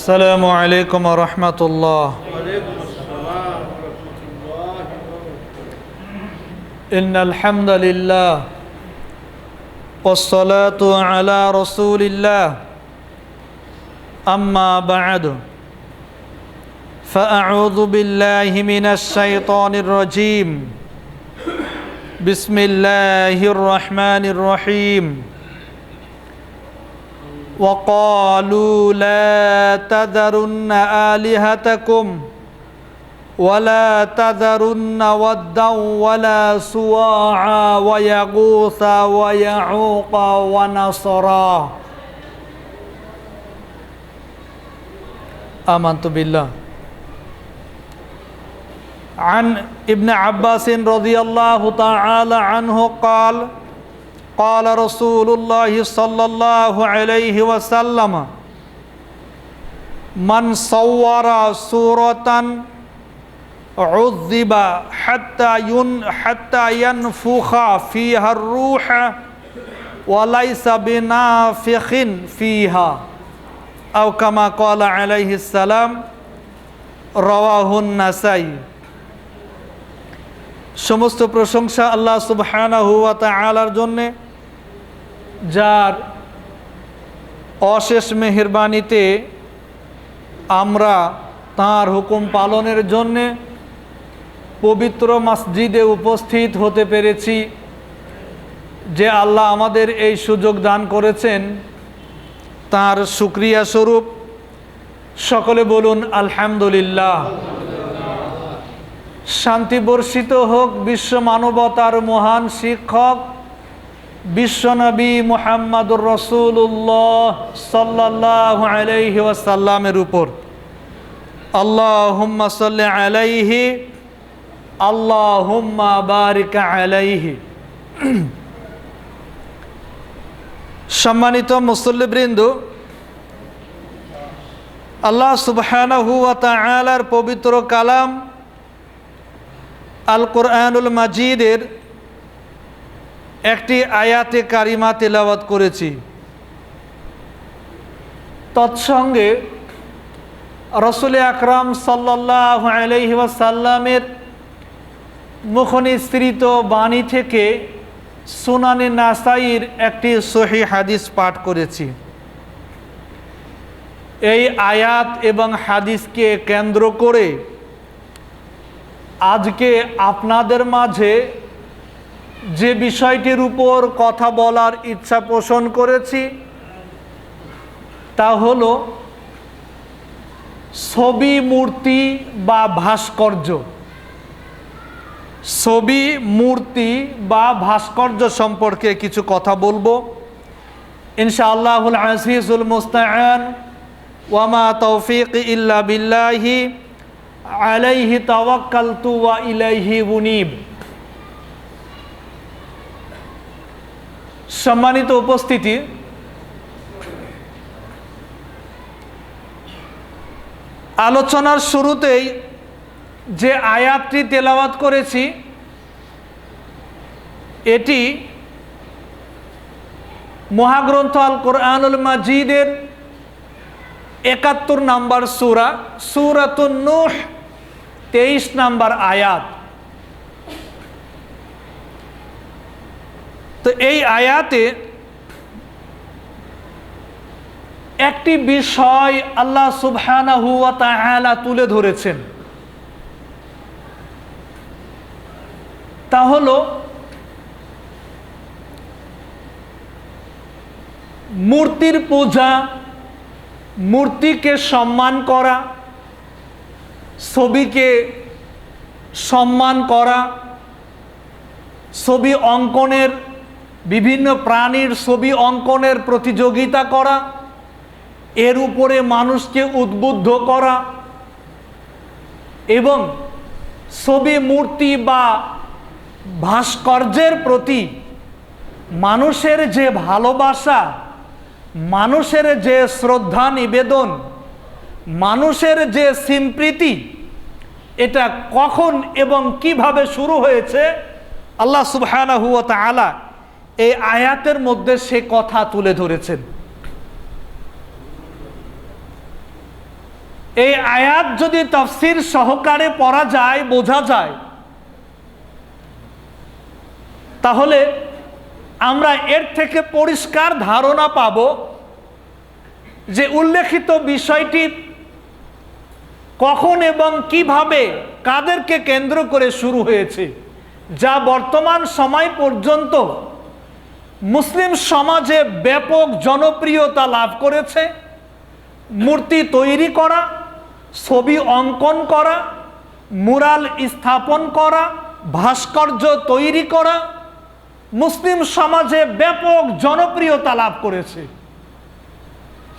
আসসালামু আলাইকুম ওয়া রাহমাতুল্লাহ। ইন্নাল হামদালিল্লাহ ওয়াসসালাতু আলা রাসূলিল্লাহ আম্মা বা'দু ফাআউযু বিল্লাহি মিনাশ শাইতানির রাজীম। বিসমিল্লাহির রহমানির রহিম। وقالوا لا تذرن آلهتكم ولا تذرن ودا ولا سواعا ويغوث ويعوق ونسرا آمنت بالله. عن ابن عباس رضي الله تعالى عنه قال قال رسول الله صلى الله عليه وسلم من صور سورة عذب حتى ينفخ فيها الروح وليس بنافخ فيها أو كما قال عليه السلام رواه النسائي. সমস্ত প্রশংসা আল্লাহ সুবহানাহু ওয়া তাআলার জন্যে, যার অশেষ মেহেরবানিতে আমরা তাঁর হুকুম পালনের জন্যে পবিত্র মসজিদে উপস্থিত হতে পেরেছি। যে আল্লাহ আমাদের এই সুযোগ দান করেছেন, তাঁর শুকরিয়া স্বরূপ সকলে বলুন আলহামদুলিল্লাহ। শান্তি বর্ষিত হোক বিশ্ব মানবতার মহান শিক্ষক বিশ্বনবী মুহাম্মদুর রাসূলুল্লাহ সাল্লাল্লাহু আলাইহি ওয়াসাল্লামের উপর। আল্লাহুম্মা সাল্লি আলাইহি আল্লাহুম্মা বারিক আলাইহি। সম্মানিত মুসল্লিবৃন্দ, আল্লাহ সুবহানাহু ওয়া তাআলার পবিত্র কালাম আল কোরআনুল মাজিদের একটি আয়াতে কারিমা তেলাওয়াত করেছি। তৎসঙ্গে রাসূল আকরাম সাল্লাল্লাহু আলাইহি ওয়াসাল্লামের মুখনিসৃত বাণী থেকে সুনানে নাসাইর একটি সহিহ হাদিস পাঠ করেছি। এই আয়াত এবং হাদিসকে কেন্দ্র করে আজকে আপনাদের মাঝে যে বিষয়টির উপর কথা বলার ইচ্ছা পোষণ করেছি তা হলো ছবি, মূর্তি বা ভাস্কর্য। ছবি, মূর্তি বা ভাস্কর্য সম্পর্কে কিছু কথা বলবো ইনশাআল্লাহুল আজিজুল মুস্তাআন ওয়া মা তৌফিক ইল্লা বিল্লাহি আলাইহি তাওয়াক্কালতু ওয়া ইলাইহি উনীব। সম্মানিত উপস্থিতি, আলোচনার শুরুতেই যে আয়াতটি তেলাওয়াত করেছি এটি মহাগ্রন্থ আল কোরআনুল মাজিদের ৭১ নম্বর সূরা, সূরাতুন নূহ ২৩ নম্বর আয়াত। তো এই আয়াতে একটি বিষয় আল্লাহ সুবহানাহু ওয়া তাআলা তুলে ধরেছেন, তা হলো মূর্তির পূজা, মূর্তিকে সম্মান করা, ছবিকে সম্মান করা, ছবি অঙ্কনের, বিভিন্ন প্রাণীর ছবি অঙ্কনের প্রতিযোগিতা করা, এর উপরে মানুষকে উদ্বুদ্ধ করা এবং ছবি, মূর্তি বা ভাস্কর্যের প্রতি মানুষের যে ভালোবাসা, মানুষের যে শ্রদ্ধা নিবেদন, মানুষের যে সিম্প্রীতি, এটা কখন এবং কিভাবে শুরু হয়েছে আল্লাহ সুবহানাহু ওয়া তাআলা এই আয়াতের মধ্যে সে কথা তুলে ধরেছেন। এই আয়াত যদি তাফসীর সহকারে পড়া যায়, বোঝা যায়, তাহলে আমরা এর থেকে পরিষ্কার ধারণা পাব যে উল্লেখিত বিষয়টি কখন এবং কিভাবে, কাদেরকে কেন্দ্র করে শুরু হয়েছে, যা বর্তমান সময় পর্যন্ত মুসলিম সমাজে ব্যাপক জনপ্রিয়তা লাভ করেছে। মূর্তি তৈরি করা, ছবি অঙ্কন করা, মুরাল স্থাপন করা, ভাস্কর্য তৈরি করা মুসলিম সমাজে ব্যাপক জনপ্রিয়তা লাভ করেছে।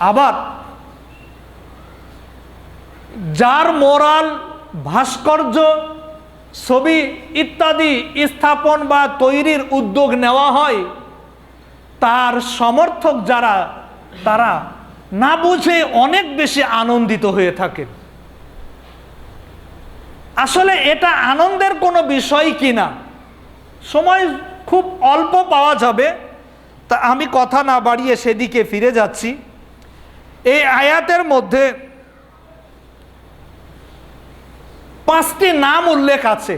আবার যার মোরাল, ভাস্কর্য, ছবি ইত্যাদি স্থাপন বা তৈরির উদ্যোগ নেওয়া হয়, তার সমর্থক যারা, তারা না বুঝে অনেক বেশি আনন্দিত হয়ে থাকেন। আসলে এটা আনন্দের কোনো বিষয় কিনা, সময় খুব অল্প পাওয়া যাবে, তা আমি কথা না বাড়িয়ে সেদিকে ফিরে যাচ্ছি। এই আয়াতের মধ্যে 5টি নাম উল্লেখ আছে।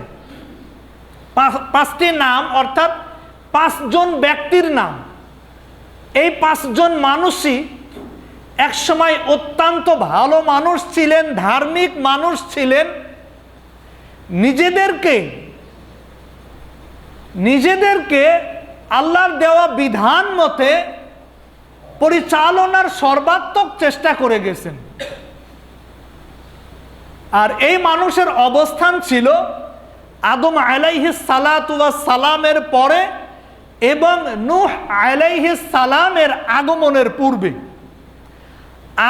5টি নাম অর্থাৎ 5 জন ব্যক্তির নাম। এই 5 জন মানুষই একসময় অত্যন্ত ভালো মানুষ ছিলেন, ধার্মিক মানুষ ছিলেন। নিজেদেরকে আল্লাহর দেওয়া বিধান মতে পরিচালনার সর্বাত্মক চেষ্টা করে গেছেন। আর এই মানুষের অবস্থান ছিল আদম আলাইহিস সালাতু ওয়াস সালামের পরে এবং নূহ আলাইহিস সালামের আগমনের পূর্বে।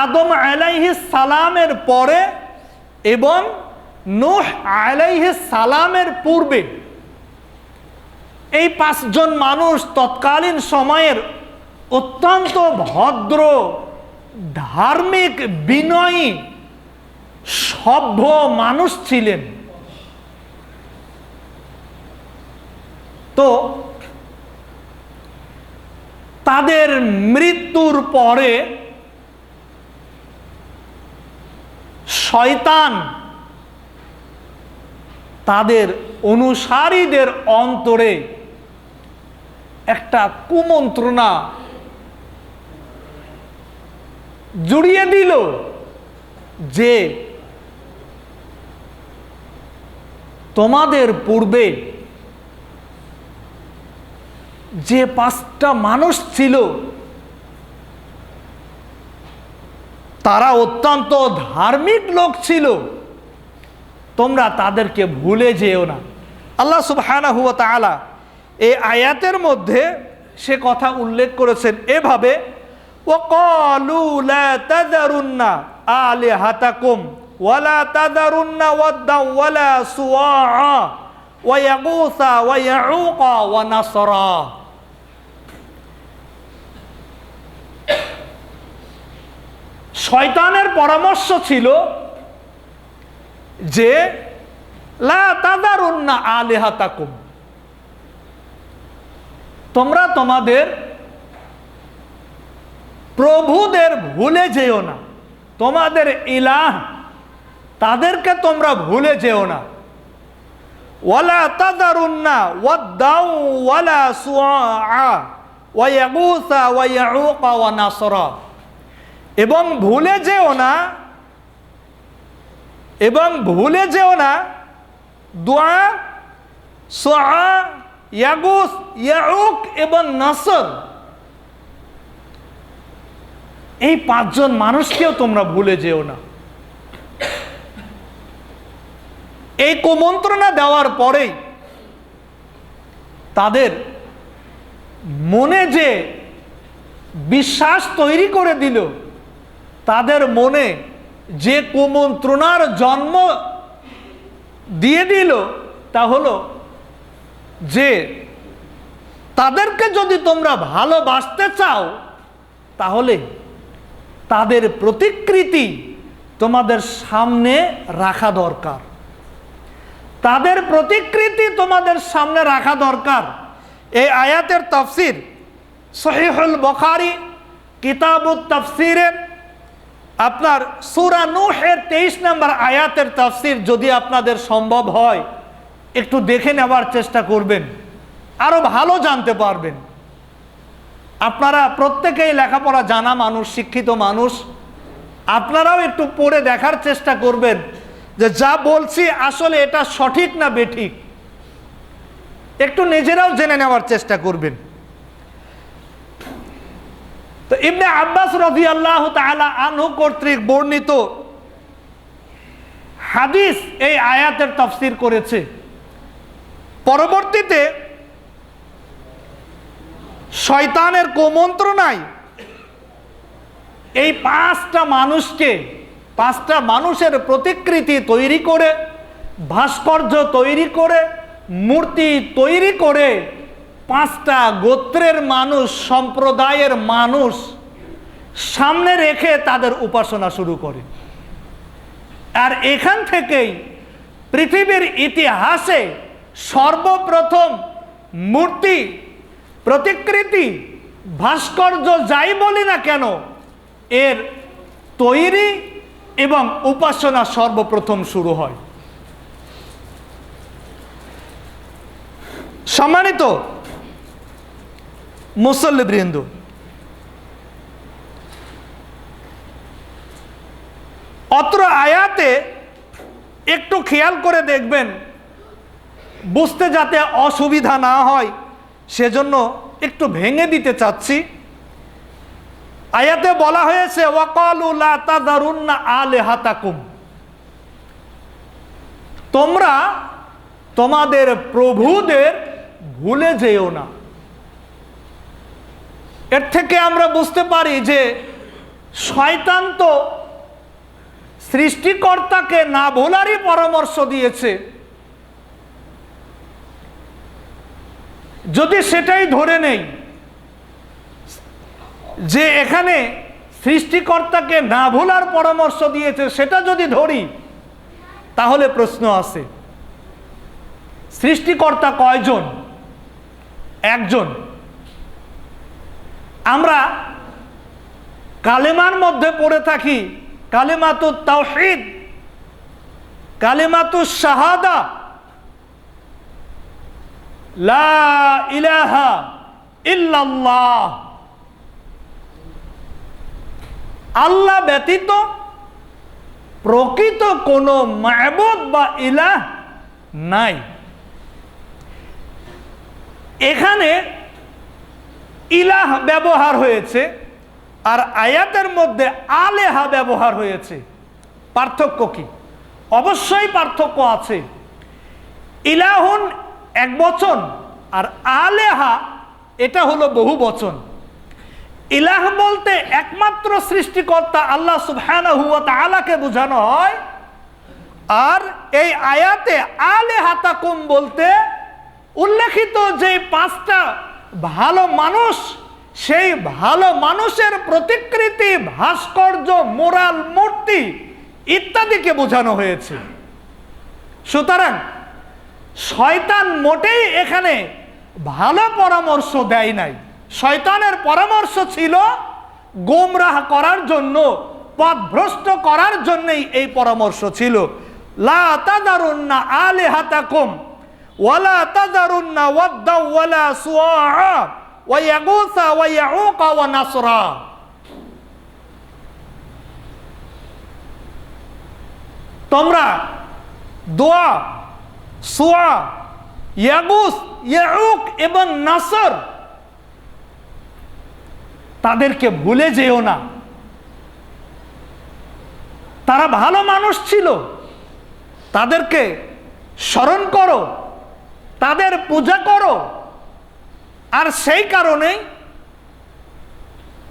আদম আলাইহিস সালামের পরে এবং নূহ আলাইহিস সালামের পূর্বে এই 5 জন মানুষ তৎকালীন সময়ের অত্যন্ত ভদ্র, ধার্মিক, বিনয়ী, সভ্য মানুষ ছিলেন। তো তাদের মৃত্যুর পরে শয়তান তাদের অনুসারীদের অন্তরে একটা কুমন্ত্রণা জুড়িয়ে দিল যে তোমাদের পূর্বে যে 5টা মানুষ ছিল তারা অত্যন্ত ধার্মিক লোক ছিল, তোমরা তাদেরকে ভুলে যেও না। আল্লাহ সুবহানাহু ওয়া তাআলা এই আয়াতের মধ্যে সে কথা উল্লেখ করেছেন এভাবে, ওয়াকালু লা তাযারুন্না আলিহাতাকুম ওয়ালা তাযারুন্না ওয়াদ্দা ওয়ালা সুওয়া ওয়া ইয়াগুসা ওয়া ইয়াউকা ওয়া নাসরা। শয়তানের পরামর্শ ছিল যে লা তাযারুন্না আলিহাতাকুম, তোমরা তোমাদের প্রভুদের ভুলে যেও না, তোমাদের ইলাহ তাদেরকে তোমরা ভুলে যেও না। ওয়ালা তাযারুন্না ওয়াদ্দা ওয়ালা সুআ ওয়া ইয়াগুসা ওয়া ইয়াউকা ওয়া নাসরা, এবং ভুলে যেও না দুআ, সুআ, ইয়াগুস, ইয়াউক এবং নাসর, এই 5 জন মানুষকেও তোমরা ভুলে যেও না। এই কুমন্ত্রণা দেওয়ার পরেই তাদের মনে যে বিশ্বাস তৈরি করে দিল, তাদের মনে যে কুমন্ত্রণার জন্ম দিয়ে দিল, তা হলো যে তাদেরকে যদি তোমরা ভালোবাসতে চাও তাহলে তাদের প্রতিকৃতি তোমাদের সামনে রাখা দরকার। তাদের প্রতিকৃতি তোমাদের সামনে রাখা দরকার। এই আয়াতের তাফসীর সহিহুল বুখারী কিতাবুত তাফসীরে আপনার সূরা নূহের 23 নম্বর আয়াতের তাফসীর যদি আপনাদের সম্ভব হয় একটু দেখে নেওয়ার চেষ্টা করবেন, আরো ভালো জানতে পারবেন। আপনারা প্রত্যেকেই লেখাপড়া জানা মানুষ, শিক্ষিত মানুষ, আপনারাও একটু পড়ে দেখার চেষ্টা করবেন যে যা বলছি আসলে এটা সঠিক না বেঠিক, একটু নিজেরাও জেনে নেওয়ার চেষ্টা করবেন। তো ইবনে আব্বাস রাদিয়াল্লাহু তাআলা আনহু কর্তৃক বর্ণিত হাদিস এই আয়াতের তাফসীর করেছে। পরবর্তীতে শয়তানের কুমন্ত্রণায় এই পাঁচটা মানুষের প্রতিকৃতি তৈরি করে, ভাস্কর্য তৈরি করে, মূর্তি তৈরি করে পাঁচটা গোত্রের মানুষ, সম্প্রদায়ের মানুষ সামনে রেখে তাদের উপাসনা শুরু করে। আর এখান থেকেই পৃথিবীর ইতিহাসে সর্বপ্রথম মূর্তি, প্রতিকৃতি, ভাস্কর্য যাই বলি না কেন, এর তৈরি এবং উপাসনা সর্বপ্রথম শুরু হয়। সম্মানিত মুসল্লিবৃন্দ, অত্র আয়াতে একটু খেয়াল করে দেখবেন, বুঝতে যাতে অসুবিধা না হয় সেজন্য একটু ভেঙে দিতে চাচ্ছি। আয়াতে বলা হয়েছে ওয়াকালু লা তাযারুন্না আলিহাতাকুম, তোমরা তোমাদের প্রভুদের ভুলে যেও না। এর থেকে আমরা বুঝতে পারি যে শয়তান তো সৃষ্টিকর্তাকে না ভোলারই পরামর্শ দিয়েছে। যদি সেটাই ধরে নেই যে এখানে সৃষ্টিকর্তাকে না ভোলার পরামর্শ দিয়েছে, সেটা যদি ধরি তাহলে প্রশ্ন আছে, সৃষ্টিকর্তা কয়জন? একজন। আমরা কালেমার মধ্যে পড়ে থাকি কালিমাতুত তাওহীদ, কালিমাতুশ শাহাদা, লা ইলাহা ইল্লাল্লাহ, আল্লাহ ব্যতীত প্রকৃত কোনো মাবুদ বা ইলাহ নাই। এখানে ইলাহ ব্যবহার হয়েছে আর আয়াতের মধ্যে আলেহা ব্যবহার হয়েছে। পার্থক্য কি? অবশ্যই পার্থক্য আছে। ইলাহুন এক বচন আর আলেহা এটা হলো বহু বচন। ইলাহ বলতে একমাত্র সৃষ্টিকর্তা আল্লাহ সুবহানাহু ওয়া তাআলাকে বোঝানো হয়, আর এই আয়াতে আলেহাতাকুম বলতে উল্লেখিত যে পাঁচটা ভালো মানুষ, সেই ভালো মানুষের প্রতিকৃতি, ভাস্কর্য, মোরাল, মূর্তি ইত্যাদিকে বোঝানো হয়েছে। সুতরাং শয়তান মোটেই এখানে ভালো পরামর্শ দেয় নাই। শয়তানের পরামর্শ ছিল গোমরাহ করার জন্য, পথভ্রষ্ট করার জন্যই এই পরামর্শ ছিল। লা তাযারুন্না আলিহাতাকুম ওয়ালা তাযারুন্না ওয়াদ্দা ওয়ালা সুআআ ওয়া ইয়াগুসা ওয়া ইয়াউকা ওয়া নাসরা। তোমরা দোয়া, সুআ, ইয়াগুস, ইয়াউক এবং নাসর তাদেরকে ভুলে যেও না। তারা ভালো মানুষ ছিল, তাদেরকে স্মরণ করো, তাদের পূজা করো। আর সেই কারণেই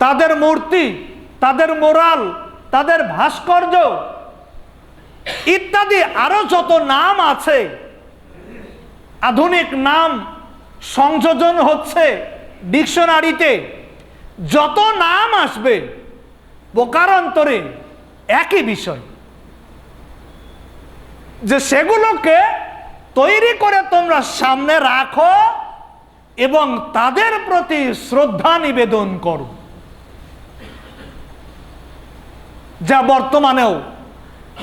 তাদের মূর্তি, তাদের মোরাল, তাদের ভাস্কর্য ইত্যাদি আরো যত নাম আছে, আধুনিক নাম সংযোজন হচ্ছে ডিকশনারিতে, যত নাম আসবে প্রকারান্তরে একই বিষয়, যে সেগুলোকে তৈরি করে তোমরা সামনে রাখো এবং তাদের প্রতি শ্রদ্ধা নিবেদন করো। যা বর্তমানেও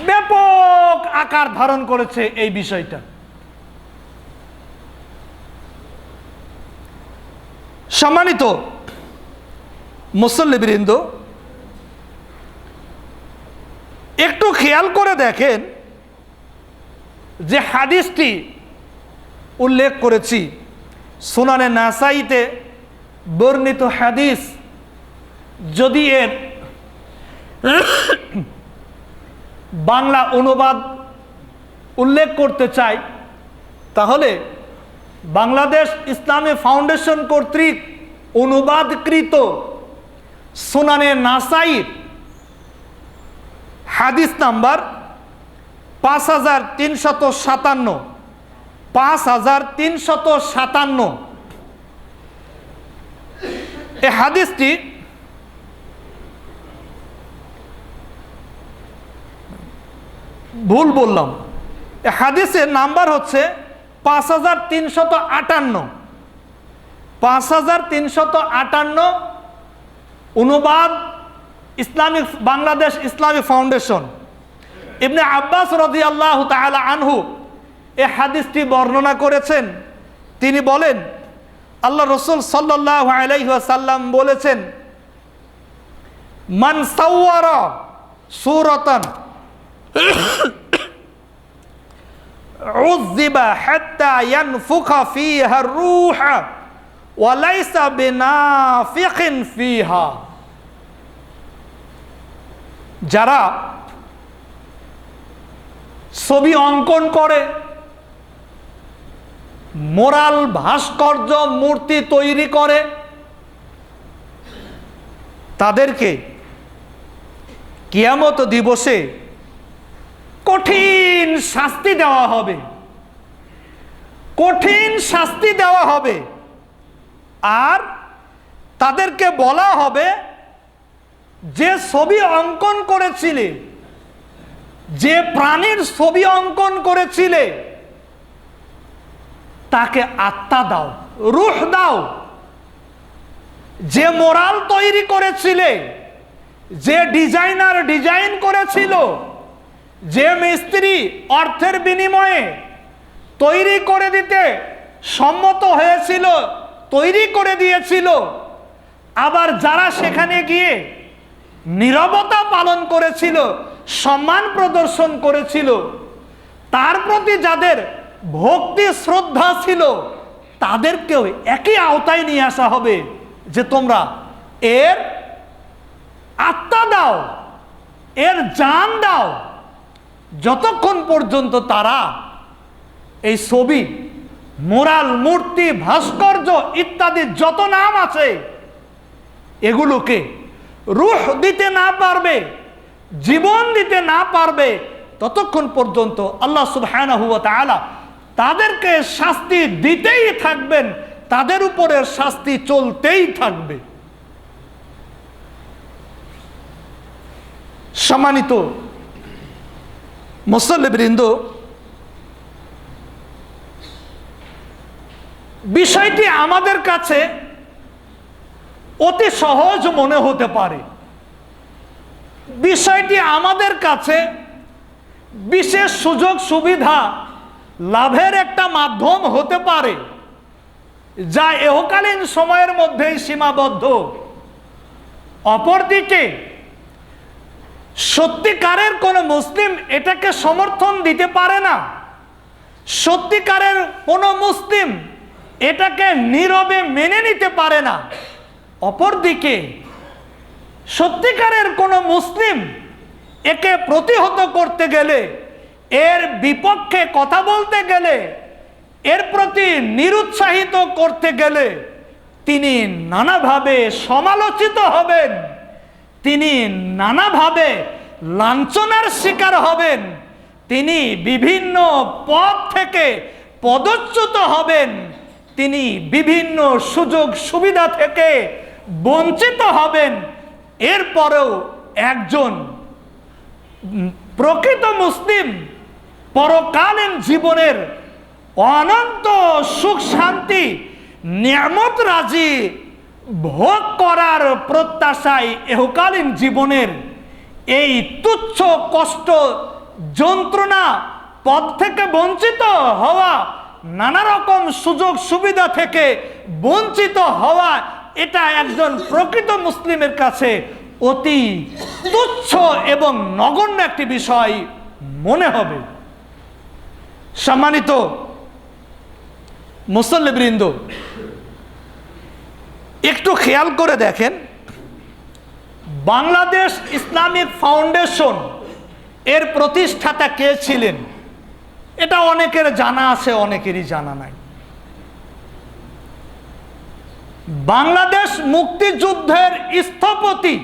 ব্যাপক আকার ধারণ করেছে এই বিষয়টা। সম্মানিত মুসল্লিবৃন্দ, একটু খেয়াল করে দেখেন যে হাদিসটি উল্লেখ করেছি সুনানে নাসাইতে বর্ণিত হাদিস। যদি এর বাংলা অনুবাদ উল্লেখ করতে চাই তাহলে বাংলাদেশ ইসলামী ফাউন্ডেশন কর্তৃক অনুবাদকৃত সুনানে নাসাইর হাদিস নাম্বার 5357, 5357। এই হাদিসটি ভুল বললাম, হাদিসের নাম্বার হচ্ছে 5358, 5358 অনুবাদ ইসলামিক বাংলাদেশ ইসলামী ফাউন্ডেশন। ইবনে আব্বাস রাদিয়াল্লাহু তাআলা আনহু এই হাদিসটি বর্ণনা করেছেন। তিনি বলেন, আল্লাহ রসুল সাল্লাল্লাহু আলাইহি ওয়াসাল্লাম বলেছেন, মান সাওয়ারা সূরাতান উযিবা হাত্তা ইয়ানফুখা ফিহা আর-রূহ ওয়া লাইসা বিনাফিখিন ফিহা। যারা ছবি অঙ্কন করে, মোরাল ভাস্কর্য মূর্তি তৈরি করে, তাদেরকে কিয়ামত দিবসে কঠিন শাস্তি দেওয়া হবে, কঠিন শাস্তি দেওয়া হবে। আর তাদেরকে বলা হবে, যে ছবি অঙ্কন করেছিলে, যে প্রাণীর ছবি অঙ্কন করেছিলে, তাকে আত্মা দাও, রূহ দাও। যে মোরাল তৈরি করেছিলে, যে ডিজাইনার ডিজাইন করেছিল, যে মিস্ত্রি অর্থের বিনিময়ে তৈরি করে দিতে সম্মত হয়েছিল, তৈরি করে দিয়েছিল, আবার যারা সেখানে গিয়ে নীরবতা পালন করেছিল, সম্মান প্রদর্শন করেছিল, তার প্রতি যাদের ভক্তি শ্রদ্ধা ছিল, তাদেরকেও একই আওতায় নিয়ে আসা হবে যে তোমরা এর আত্মা দাও, এর জান দাও। যতক্ষণ পর্যন্ত তারা এই ছবি, মোরাল, মূর্তি, ভাস্কর্য ইত্যাদি যত নাম আছে এগুলোকে রূহ দিতে না পারবে, জীবন দিতে না পারবে, ততক্ষণ পর্যন্ত আল্লাহ সুবহানাহু ওয়া তাআলা তাদেরকে শাস্তি দিতেই থাকবেন, তাদের উপরের শাস্তি চলতেই থাকবে। সম্মানিত মুসল্লিবৃন্দ, বিষয়টি আমাদের কাছে অতি সহজ মনে হতে পারে, বিষয়টি আমাদের কাছে বিশেষ সুযোগ সুবিধা লাভের একটা মাধ্যম হতে পারে, যা ইহকালীন সময়ের মধ্যেই সীমাবদ্ধ। অপরদিকে সত্যিকারের কোন মুসলিম এটাকে সমর্থন দিতে পারে না, সত্যিকারের কোন মুসলিম এটাকে নীরবে মেনে নিতে পারে না। অপরদিকে সত্যিকারের কোন মুসলিম একে প্রতিহত করতে গেলে, এর বিপক্ষে কথা বলতে গেলে, এর প্রতি নিরুৎসাহিত করতে গেলে তিনি নানাভাবে সমালোচিত হবেন, তিনি নানাভাবে লাঞ্ছনার শিকার হবেন, তিনি বিভিন্ন পদ থেকে পদচ্যুত হবেন, তিনি বিভিন্ন সুযোগ সুবিধা থেকে বঞ্চিত হবেন। এরপরেও একজন প্রকৃত মুসলিম পরকালীন জীবনের অনন্ত সুখ শান্তি নিয়ামত রাজি ভোগ করার প্রত্যাশায় ইহকালীন জীবনের এই তুচ্ছ কষ্ট যন্ত্রণা পদ থেকে বঞ্চিত হওয়া, নানা রকম সুযোগ সুবিধা থেকে বঞ্চিত হওয়া, এটা একজন প্রকৃত মুসলিমের কাছে অতি তুচ্ছ এবং নগণ্য একটি বিষয় মনে হবে। সম্মানিত মুসল্লিবৃন্দ, একটু খেয়াল করে দেখেন, বাংলাদেশ ইসলামিক ফাউন্ডেশন এর প্রতিষ্ঠাতা কে ছিলেন? এটা অনেকের জানা আছে, অনেকেরই জানা নাই। বাংলাদেশ মুক্তিযুদ্ধের স্থপতি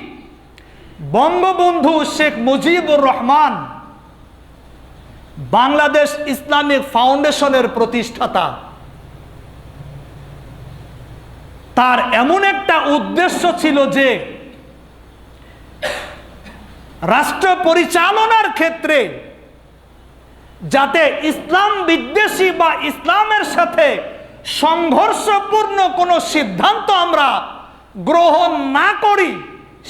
বঙ্গবন্ধু শেখ মুজিবুর রহমান বাংলাদেশ ইসলামিক ফাউন্ডেশনের প্রতিষ্ঠাতা। তার এমন একটা উদ্দেশ্য ছিল যে রাষ্ট্র পরিচালনার ক্ষেত্রে যাতে ইসলাম বিদ্বেষী বা ইসলামের সাথে সংঘর্ষপূর্ণ কোনো সিদ্ধান্ত আমরা গ্রহণ না করি,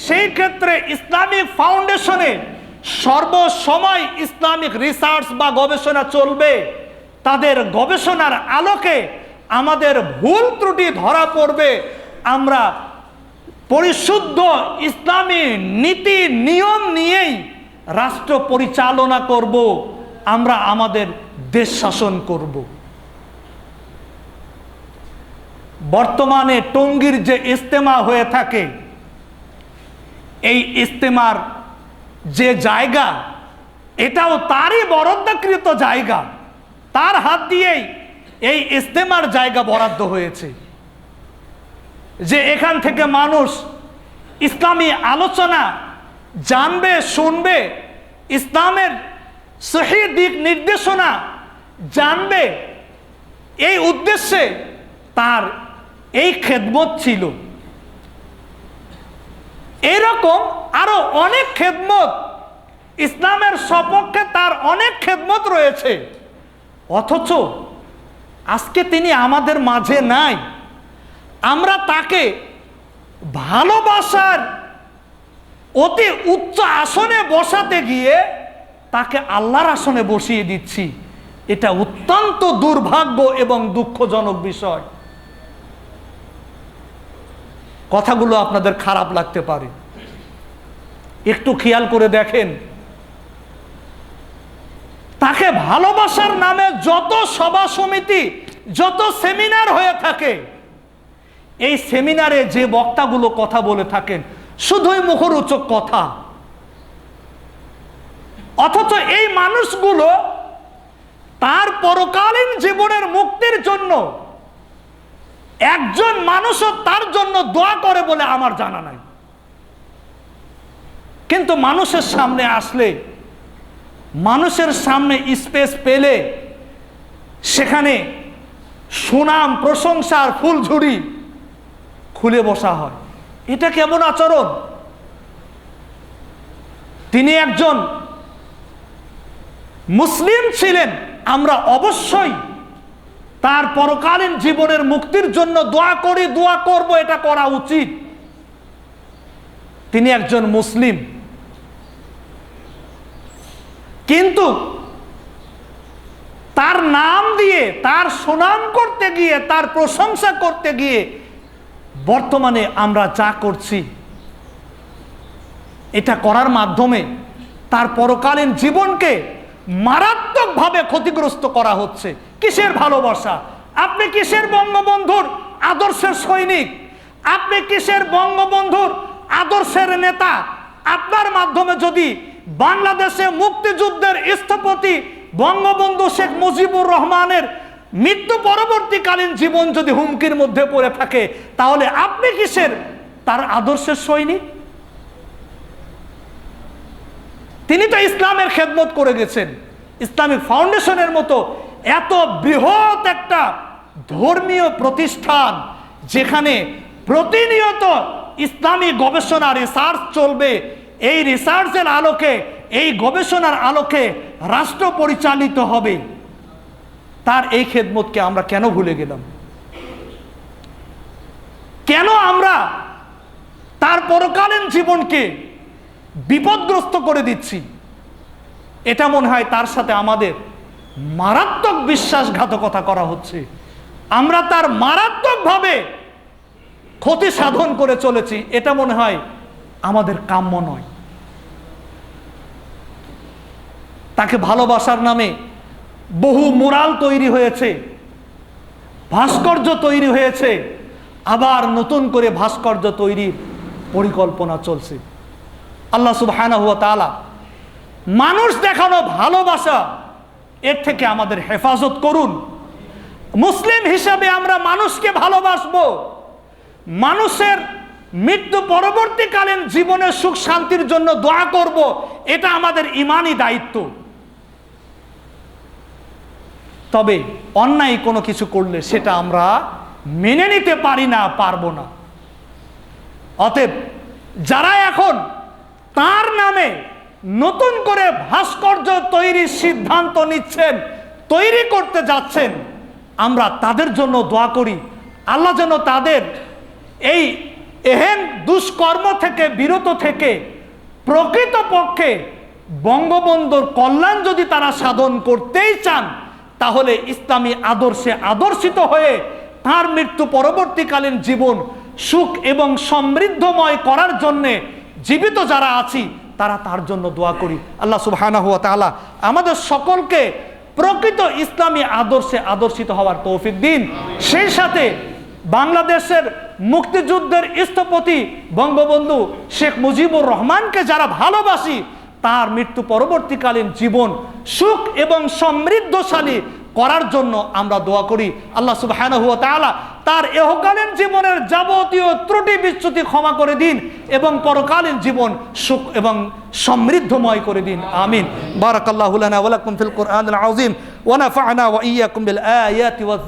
সেই ক্ষেত্রে ইসলামিক ফাউন্ডেশনে সর্বসময় ইসলামিক রিসার্চ বা গবেষণা চলবে। তাদের গবেষণার আলোকে আমাদের ভুল ত্রুটি ধরা পড়বে, আমরা পরিশুদ্ধ ইসলামী নীতি নিয়ম নিয়েই রাষ্ট্র পরিচালনা করব, আমরা আমাদের দেশ শাসন করব। বর্তমানে টঙ্গীর যে ইজতেমা হয়ে থাকে, এই ইজতেমার যে জায়গা, এটাও তারই বরাদ্দকৃত জায়গা, তার হাত দিয়েই এই ইজতেমার জায়গা বরাদ্দ হয়েছে, যে এখান থেকে মানুষ ইসলামী আলোচনা জানবে, শুনবে, ইসলামের সহি দিক নির্দেশনা জানবে। এই উদ্দেশ্যে তার এই খেদমত ছিল। এরকম আরো অনেক খেদমত, ইসলামের সপক্ষে তার অনেক খেদমত রয়েছে, অথচ আজকে তিনি আমাদের মাঝে নাই। আমরা তাকে ভালোবাসার অতি উচ্চ আসনে বসাতে গিয়ে তাকে আল্লাহর আসনে বসিয়ে দিচ্ছি। এটা অত্যন্ত দুর্ভাগ্য এবং দুঃখজনক বিষয়। কথাগুলো আপনাদের খারাপ লাগতে পারে, একটু খেয়াল করে দেখেন। তাকে ভালোবাসার নামে যত সভা সমিতি, যত সেমিনার হয়ে থাকে, এই সেমিনারে যে বক্তাগুলো কথা বলে থাকেন শুধুই মুখরোচক কথা, অথচ এই মানুষগুলো তার পরকালীন জীবনের মুক্তির জন্য একজন মানুষও তার জন্য দোয়া করে বলে আমার জানা নাই। কিন্তু মানুষের সামনে আসলে, মানুষের সামনে স্পেস পেলে সেখানে সুনাম, প্রশংসার ফুলঝুরি খুলে বসা হয়। এটা কেমন আচরণ? তিনি একজন মুসলিম ছিলেন, আমরা অবশ্যই তার পরকালীন জীবনের মুক্তির জন্য দোয়া করি, দোয়া করব, এটা করা উচিত। তিনি একজন মুসলিম, কিন্তু তার নাম দিয়ে, তার সুনাম করতে গিয়ে, তার প্রশংসা করতে গিয়ে বর্তমানে আমরা যা করছি, এটা করার মাধ্যমে তার পরকালীন জীবনকে মারাত্মকভাবে ক্ষতিগ্রস্ত করা হচ্ছে। কিসের ভালোবাসা? আপনি কিসের বঙ্গবন্ধুর আদর্শের সৈনিক? আপনি কিসের বঙ্গবন্ধুর আদর্শের নেতা? আপনার মাধ্যমে যদি বাংলাদেশে মুক্তিযুদ্ধের স্থপতি বঙ্গবন্ধু শেখ মুজিবুর রহমানের মৃত্যু পরবর্তীকালীন জীবন যদি হুমকির মধ্যে পড়ে থাকে, তাহলে আপনি কিসের তার আদর্শের সৈনিক? তিনি তো ইসলামের খেদমত করে গেছেন। ইসলামিক ফাউন্ডেশনের মতো এত বৃহৎ একটা ধর্মীয় প্রতিষ্ঠান, যেখানে প্রতিনিয়ত ইসলামী গবেষণা, রিসার্চ চলবে, এই রিসার্চের আলোকে, এই গবেষণার আলোকে রাষ্ট্র পরিচালিত হবে, তার এই খেদমতকে আমরা কেন ভুলে গেলাম? কেন আমরা তার পরকালীন জীবনকে বিপদগ্রস্ত করে দিচ্ছি, এটা মনে হয় তার সাথে আমাদের মারাত্মক বিশ্বাসঘাতকতা করা হচ্ছে। আমরা তার মারাত্মকভাবে ক্ষতি সাধন করে চলেছি, এটা মনে হয় আমাদের কাম্য নয়। তাকে ভালোবাসার নামে বহু মুরাল তৈরি হয়েছে, ভাস্কর্য তৈরি হয়েছে, আবার নতুন করে ভাস্কর্য তৈরির পরিকল্পনা চলছে। আল্লাহ সুবহানাহু ওয়া তাআলা মানুষ দেখানো ভালোবাসা, এর থেকে আমাদের হেফাজত করুন। মুসলিম হিসাবে আমরা মানুষকে ভালোবাসবো, মানুষের মৃত্যু পরবর্তীকালীন জীবনের সুখ শান্তির জন্য দোয়া করব, এটা আমাদের ঈমানি দায়িত্ব। তবে অন্যায় কোনো কিছু করলে সেটা আমরা মেনে নিতে পারি না, পারবো না। অতএব যারা এখন তার নামে নতুন করে ভাস্কর্য তৈরির সিদ্ধান্ত নিচ্ছেন, তৈরি করতে যাচ্ছেন, আমরা তাদের জন্য দোয়া করি, আল্লাহ যেন তাদের এই এহেন দুষ্কর্ম থেকে বিরত থেকে প্রকৃতপক্ষে বঙ্গবন্ধুর কল্যাণ যদি তারা সাধন করতেই চান, তাহলে ইসলামী আদর্শে আদর্শিত হয়ে তার মৃত্যু পরবর্তীকালীন জীবন সুখ এবং সমৃদ্ধময় করার জন্যে জীবিত যারা আছি তারা তার জন্য দোয়া করি। আল্লাহ সুবহানাহু ওয়া তাআলা আমাদের সকলকে প্রকৃত ইসলামী আদর্শে আদর্শিত হওয়ার তৌফিক দিন। সেই সাথে বাংলাদেশের মুক্তিযুদ্ধের স্থপতি বঙ্গবন্ধু শেখ মুজিবুর রহমানকে যারা ভালোবাসি, তার মৃত্যু পরবর্তীকালীন জীবন সুখ এবং সমৃদ্ধশালী করার জন্য আমরা দোয়া করি। আল্লাহ সুবহানাহু ওয়া তাআলা তার ইহকালীন জীবনের যাবতীয় ত্রুটি বিচ্যুতি ক্ষমা করে দিন এবং পরকালীন জীবন সুখ এবং সমৃদ্ধময় করে দিন। আমিন। বারাকাল্লাহু লানা ওয়া লাকুম ফিল কুরআনিল আযীম ওয়া নাফা'না ওয়া ইয়্যাকুম বিল আয়াতি ওয়াজ